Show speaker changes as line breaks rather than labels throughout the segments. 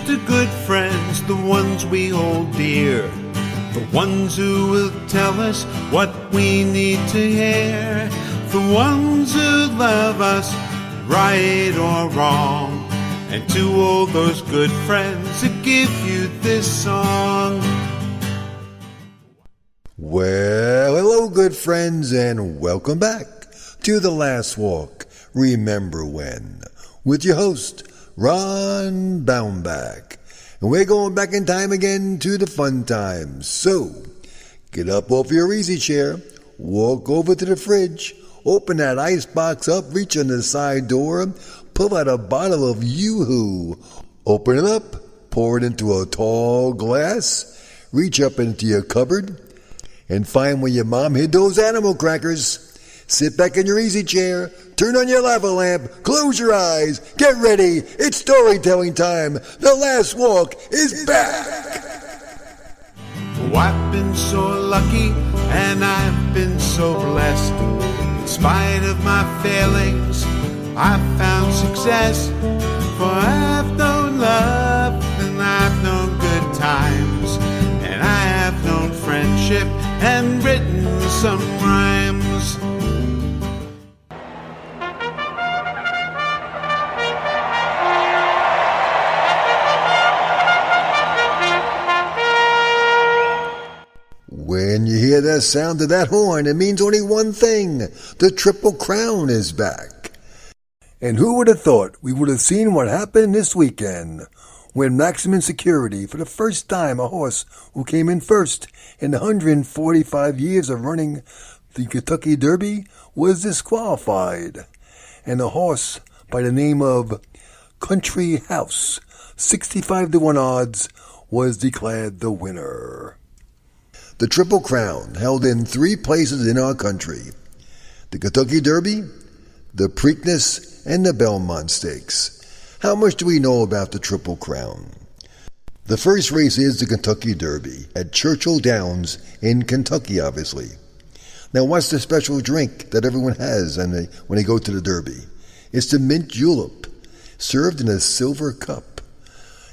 to good friends, the ones we hold dear, the ones who will tell us what we need to hear, the ones who love us right or wrong, and to all those good friends who give you this song.
Well, hello, good friends, and welcome back to The Last Walk, Remember When, with your host, Ron Baumbach. And we're going back in time again to the fun times. So, get up off your easy chair, walk over to the fridge, open that ice box up, reach on the side door, pull out a bottle of Yoo-Hoo, open it up, pour it into a tall glass, reach up into your cupboard, and find where your mom hid those animal crackers. Sit back in your easy chair, turn on your lava lamp, close your eyes, get ready, it's storytelling time. The Last Walk is back.
Oh, I've been so lucky and I've been so blessed. In spite of my failings, I've found success. For I've known love and I've known good times, and I have known friendship and written some rhymes.
When you hear the sound of that horn, it means only one thing. The Triple Crown is back. And who would have thought we would have seen what happened this weekend when maximum security, for the first time, a horse who came in first in 145 years of running the Kentucky Derby was disqualified. And a horse by the name of Country House, 65-1 odds, was declared the winner. The Triple Crown held in 3 places in our country: the Kentucky Derby, the Preakness, and the Belmont Stakes. How much do we know about the Triple Crown? The first race is the Kentucky Derby at Churchill Downs in Kentucky, obviously. Now, what's the special drink that everyone has when they go to the Derby? It's the mint julep, served in a silver cup.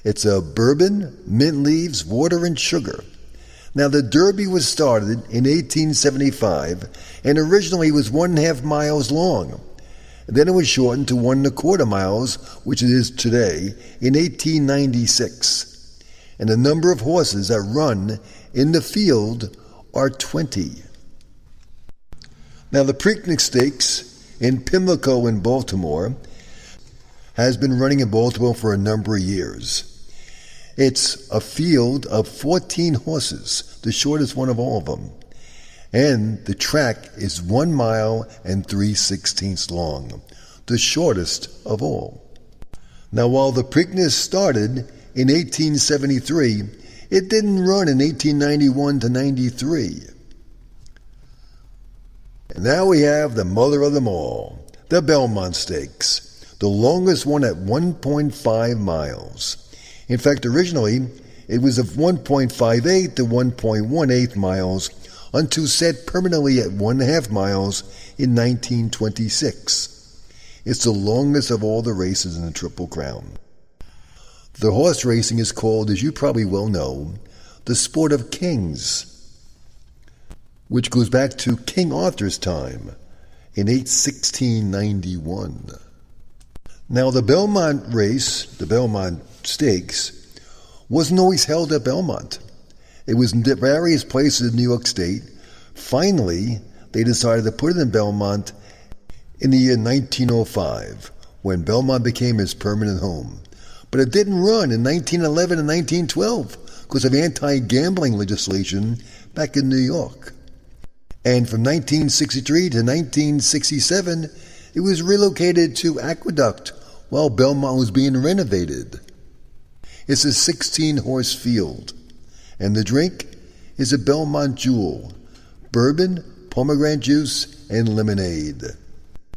It's a bourbon, mint leaves, water, and sugar. Now, the Derby was started in 1875 and originally was 1.5 miles long. Then it was shortened to 1.25 miles, which it is today, in 1896. And the number of horses that run in the field are 20. Now, the Preakness Stakes in Pimlico in Baltimore has been running in Baltimore for a number of years. It's a field of 14 horses, the shortest one of all of them. And the track is 1 mile and 3/16 long, the shortest of all. Now, while the Preakness started in 1873, it didn't run in 1891 to 93. And now we have the mother of them all, the Belmont Stakes, the longest one at 1.5 miles. In fact, originally, it was of 1.58 to 1.18 miles until set permanently at 1.5 miles in 1926. It's the longest of all the races in the Triple Crown. The horse racing is called, as you probably well know, the sport of kings, which goes back to King Arthur's time in 1691. Now, the Belmont race, the Belmont Stakes, wasn't always held at Belmont. It was in various places in New York State. Finally, they decided to put it in Belmont in the year 1905, when Belmont became its permanent home. But it didn't run in 1911 and 1912 because of anti-gambling legislation back in New York. And from 1963 to 1967, it was relocated to Aqueduct while Belmont was being renovated. It's a 16-horse field, and the drink is a Belmont Jewel, bourbon, pomegranate juice, and lemonade.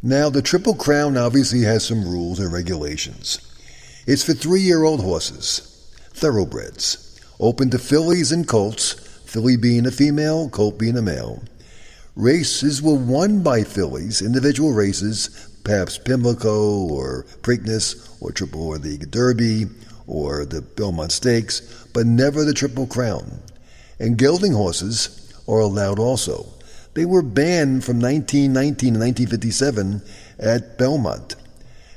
Now, the Triple Crown obviously has some rules and regulations. It's for 3-year-old horses, thoroughbreds, open to fillies and colts, filly being a female, colt being a male. Races were won by fillies, individual races, perhaps Pimlico or Preakness or the Derby or the Belmont Stakes, but never the Triple Crown. And gelding horses are allowed also. They were banned from 1919 to 1957 at Belmont.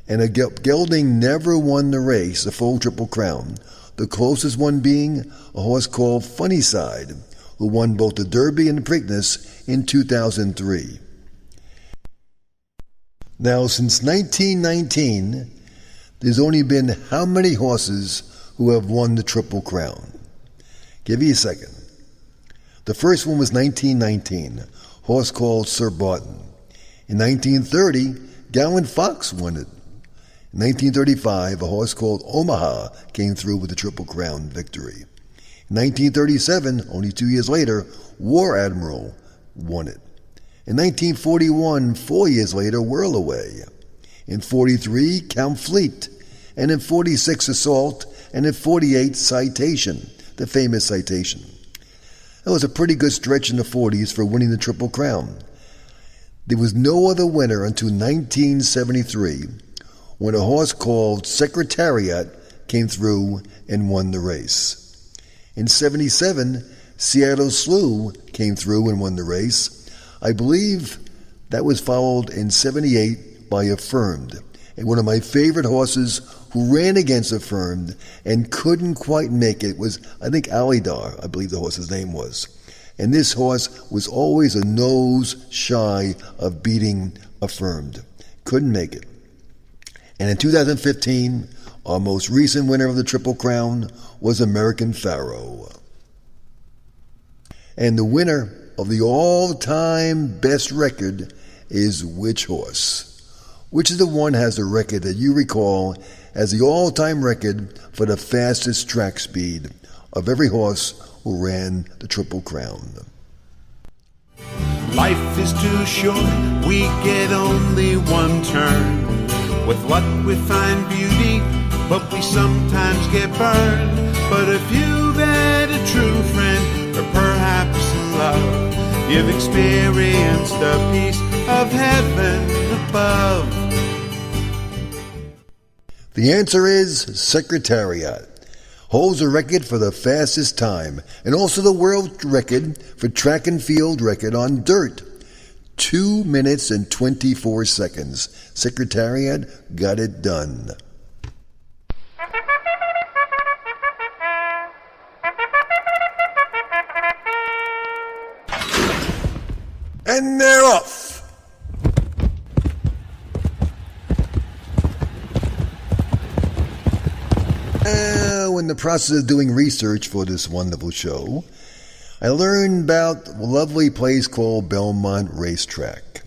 And a gelding never won the race, the full Triple Crown, the closest one being a horse called Funnyside, who won both the Derby and the Preakness in 2003. Now, since 1919, there's only been how many horses who have won the Triple Crown? Give you a second. The first one was 1919, a horse called Sir Barton. In 1930, Gowan Fox won it. In 1935, a horse called Omaha came through with the Triple Crown victory. In 1937, only 2 years later, War Admiral won it. In 1941, 4 years later, Whirlaway. In 43, Count Fleet. And in 46, Assault. And in 48, Citation, the famous Citation. That was a pretty good stretch in the 40s for winning the Triple Crown. There was no other winner until 1973, when a horse called Secretariat came through and won the race. In 77, Seattle Slew came through and won the race. I believe that was followed in 78 by Affirmed, and one of my favorite horses who ran against Affirmed and couldn't quite make it was, I think, Alidar, I believe the horse's name was. And this horse was always a nose shy of beating Affirmed. Couldn't make it. And in 2015, our most recent winner of the Triple Crown was American Pharaoh. And the winner of the all-time best record is which horse? Which is the one has the record that you recall as the all-time record for the fastest track speed of every horse who ran the Triple Crown?
Life is too short, we get only one turn. With luck we find beauty, but we sometimes get burned. But if you've had a true friend, or perhaps love, you've experienced the peace of heaven above.
The answer is Secretariat. Holds a record for the fastest time, and also the world record for track and field record on dirt. 2 minutes and 24 seconds. Secretariat got it done. And they're off. In the process of doing research for this wonderful show, I learned about a lovely place called Belmont Racetrack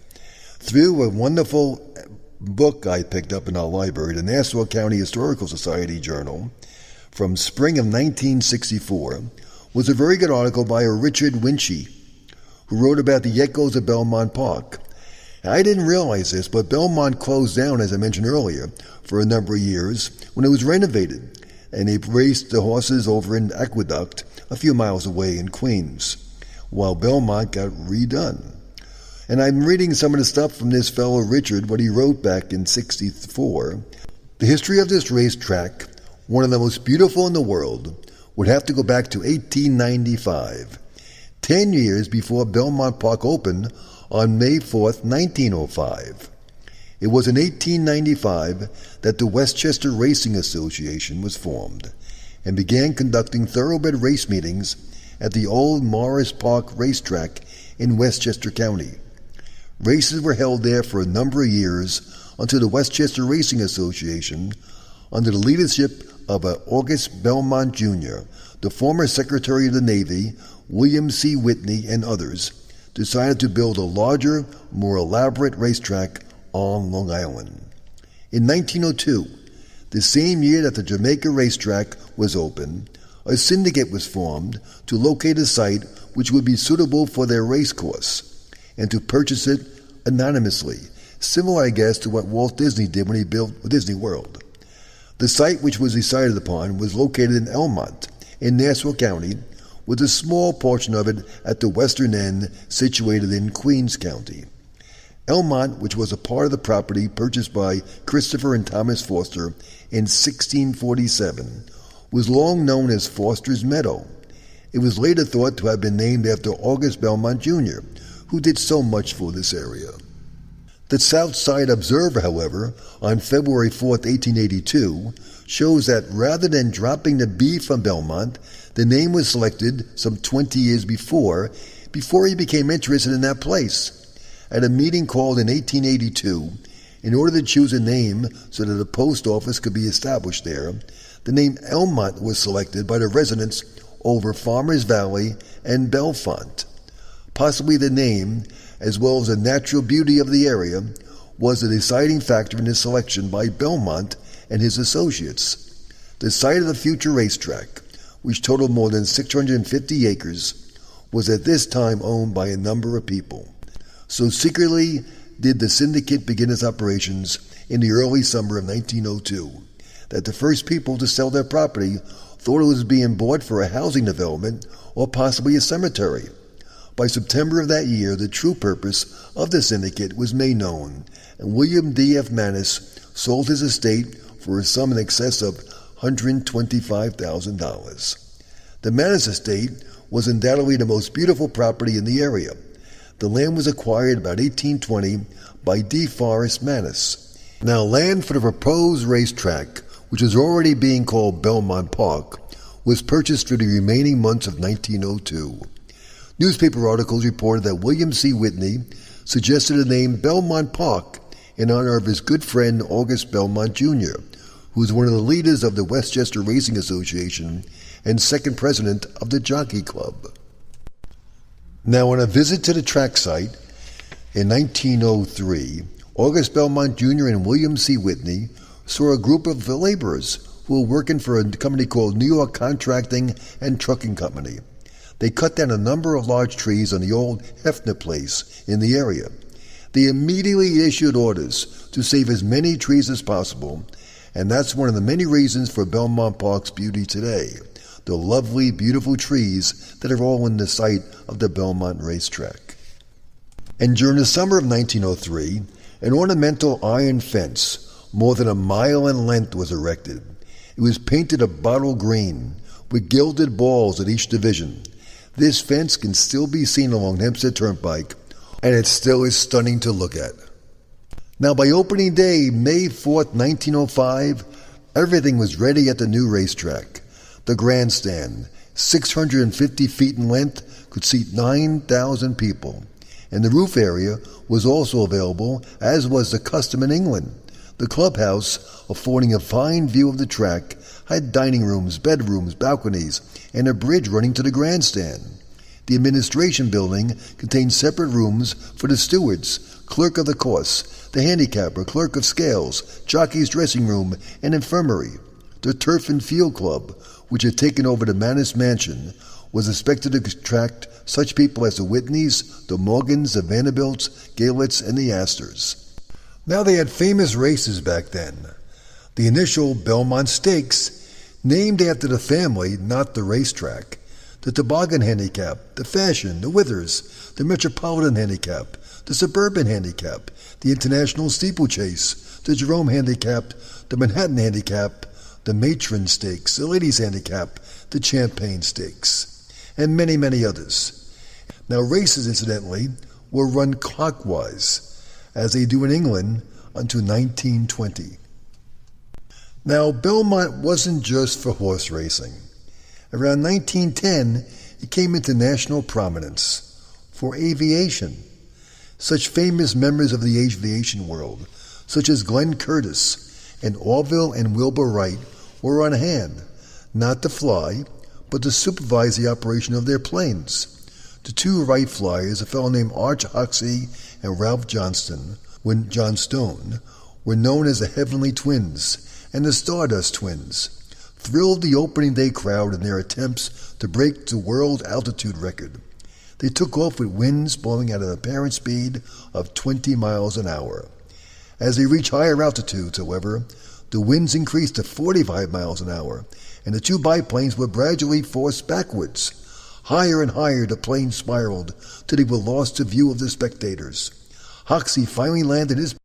through a wonderful book I picked up in our library, the Nassau County Historical Society Journal, from spring of 1964, was a very good article by a Richard Winchie, who wrote about the echoes of Belmont Park. I didn't realize this, but Belmont closed down, as I mentioned earlier, for a number of years when it was renovated, and they raced the horses over in Aqueduct a few miles away in Queens, while Belmont got redone. And I'm reading some of the stuff from this fellow Richard, what he wrote back in 64. The history of this racetrack, one of the most beautiful in the world, would have to go back to 1895, 10 years before Belmont Park opened on May 4th, 1905. It was in 1895 that the Westchester Racing Association was formed and began conducting thoroughbred race meetings at the old Morris Park Racetrack in Westchester County. Races were held there for a number of years until the Westchester Racing Association, under the leadership of August Belmont Jr., the former Secretary of the Navy, William C. Whitney, and others, decided to build a larger, more elaborate racetrack on Long Island. In 1902, the same year that the Jamaica Racetrack was opened, a syndicate was formed to locate a site which would be suitable for their race course and to purchase it anonymously, similar, I guess, to what Walt Disney did when he built Disney World. The site which was decided upon was located in Elmont, in Nassau County, with a small portion of it at the western end situated in Queens County. Elmont, which was a part of the property purchased by Christopher and Thomas Foster in 1647, was long known as Foster's Meadow. It was later thought to have been named after August Belmont Jr., who did so much for this area. The South Side Observer, however, on February 4, 1882, shows that rather than dropping the B from Belmont, the name was selected some 20 years before he became interested in that place. At a meeting called in 1882, in order to choose a name so that a post office could be established there, the name Elmont was selected by the residents over Farmers Valley and Bellefonte. Possibly the name, as well as the natural beauty of the area, was the deciding factor in the selection by Belmont and his associates. The site of the future racetrack, which totaled more than 650 acres, was at this time owned by a number of people. So secretly did the syndicate begin its operations in the early summer of 1902, that the first people to sell their property thought it was being bought for a housing development or possibly a cemetery. By September of that year, the true purpose of the syndicate was made known, and William D.F. Manus sold his estate for a sum in excess of $125,000. The Manus estate was undoubtedly the most beautiful property in the area. The land was acquired about 1820 by D. Forrest Manus. Now, land for the proposed racetrack, which was already being called Belmont Park, was purchased for the remaining months of 1902. Newspaper articles reported that William C. Whitney suggested the name Belmont Park in honor of his good friend August Belmont Jr., who was one of the leaders of the Westchester Racing Association and second president of the Jockey Club. Now, on a visit to the track site in 1903, August Belmont Jr. and William C. Whitney saw a group of laborers who were working for a company called New York Contracting and Trucking Company. They cut down a number of large trees on the old Hefner place in the area. They immediately issued orders to save as many trees as possible, and that's one of the many reasons for Belmont Park's beauty today. The lovely, beautiful trees that are all in the site of the Belmont racetrack. And during the summer of 1903, an ornamental iron fence, more than a mile in length, was erected. It was painted a bottle green, with gilded balls at each division. This fence can still be seen along Hempstead Turnpike, and it still is stunning to look at. Now, by opening day, May 4th, 1905, everything was ready at the new racetrack. The grandstand, 650 feet in length, could seat 9,000 people, and the roof area was also available, as was the custom in England. The clubhouse, affording a fine view of the track, had dining rooms, bedrooms, balconies, and a bridge running to the grandstand. The administration building contained separate rooms for the stewards, clerk of the course, the handicapper, clerk of scales, jockey's dressing room, and infirmary. The Turf and Field Club, which had taken over the Manus Mansion, was expected to attract such people as the Whitneys, the Morgans, the Vanderbilts, Gaylets, and the Astors. Now, they had famous races back then. The initial Belmont Stakes, named after the family, not the racetrack. The Toboggan Handicap, the Fashion, the Withers, the Metropolitan Handicap, the Suburban Handicap, the International Steeplechase, the Jerome Handicap, the Manhattan Handicap, the Matron Stakes, the Ladies Handicap, the Champagne Stakes, and many, many others. Now, races, incidentally, were run clockwise, as they do in England, until 1920. Now, Belmont wasn't just for horse racing. Around 1910, it came into national prominence for aviation. Such famous members of the aviation world, such as Glenn Curtis and Orville and Wilbur Wright, were on hand, not to fly, but to supervise the operation of their planes. The two Wright flyers, a fellow named Arch Hoxsey and Ralph Johnstone, were known as the Heavenly Twins and the Stardust Twins, thrilled the opening day crowd in their attempts to break the world altitude record. They took off with winds blowing at an apparent speed of 20 miles an hour. As they reached higher altitudes, however, the winds increased to 45 miles an hour, and the two biplanes were gradually forced backwards. Higher and higher the planes spiraled till they were lost to view of the spectators. Hoxie finally landed his